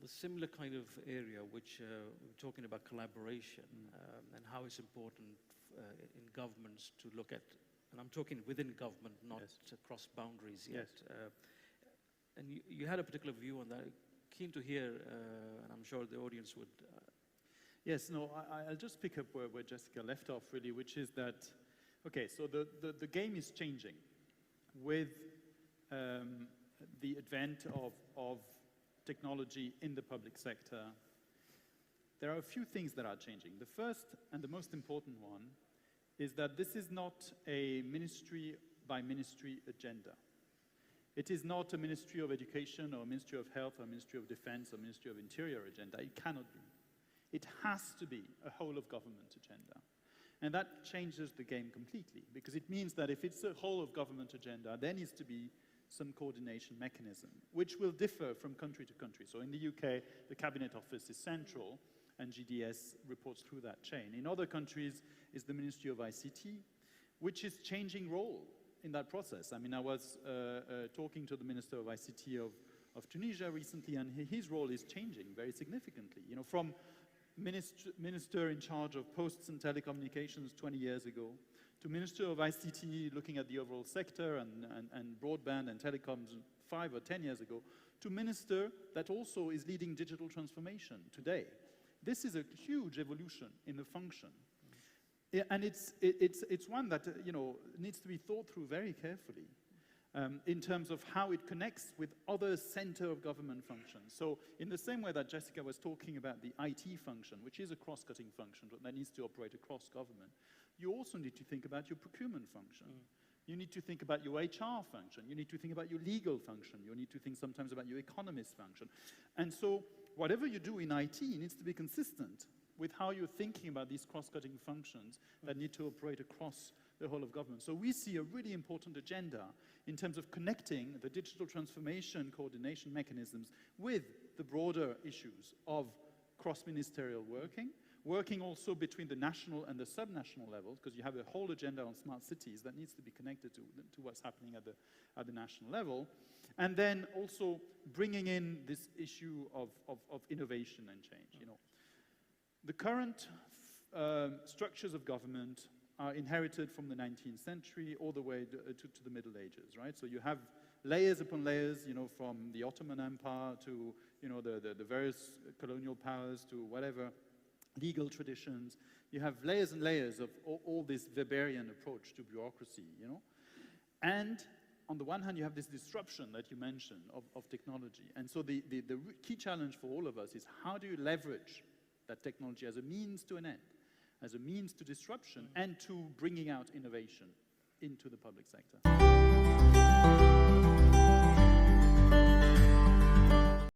the similar kind of area which we're talking about collaboration and how it's important in governments to look at, and I'm talking within government, not across boundaries yet. And you had a particular view on that. Keen to hear, and I'm sure the audience would. Yes, no, I'll just pick up where Jessica left off, really, which is that, okay, so the game is changing with the advent of technology in the public sector. There are a few things that are changing. The first and the most important one is that this is not a ministry by ministry agenda. It is not a Ministry of Education or a Ministry of Health or a Ministry of Defense or Ministry of Interior agenda. It cannot be. It has to be a whole of government agenda. And that changes the game completely, because it means that if it's a whole of government agenda, there needs to be some coordination mechanism, which will differ from country to country. So in the UK, the Cabinet Office is central, and GDS reports through that chain. In other countries, it's the Ministry of ICT, which is changing role in that process. I mean, I was talking to the Minister of ICT of Tunisia recently, and his role is changing very significantly. You know, from minister in charge of posts and telecommunications 20 years ago, to Minister of ICT looking at the overall sector and broadband and telecoms 5 or 10 years ago, to minister that also is leading digital transformation today. This is a huge evolution in the function. And it's one that needs to be thought through very carefully in terms of how it connects with other center of government functions. So in the same way that Jessica was talking about the IT function, which is a cross-cutting function that needs to operate across government, you also need to think about your procurement function. You need to think about your HR function. You need to think about your legal function. You need to think sometimes about your economist function. And so whatever you do in IT needs to be consistent with how you're thinking about these cross-cutting functions that need to operate across the whole of government. So we see a really important agenda in terms of connecting the digital transformation coordination mechanisms with the broader issues of cross-ministerial working also between the national and the sub-national levels, because you have a whole agenda on smart cities that needs to be connected to what's happening at the national level. And then also bringing in this issue of innovation and change. You know, the current structures of government are inherited from the 19th century all the way to the Middle Ages, right? So you have layers upon layers, from the Ottoman Empire to, the various colonial powers to whatever, legal traditions. You have layers and layers of all this Weberian approach to bureaucracy, And on the one hand, you have this disruption that you mentioned of technology. And so the key challenge for all of us is how do you leverage that technology as a means to an end, as a means to disruption and to bringing out innovation into the public sector.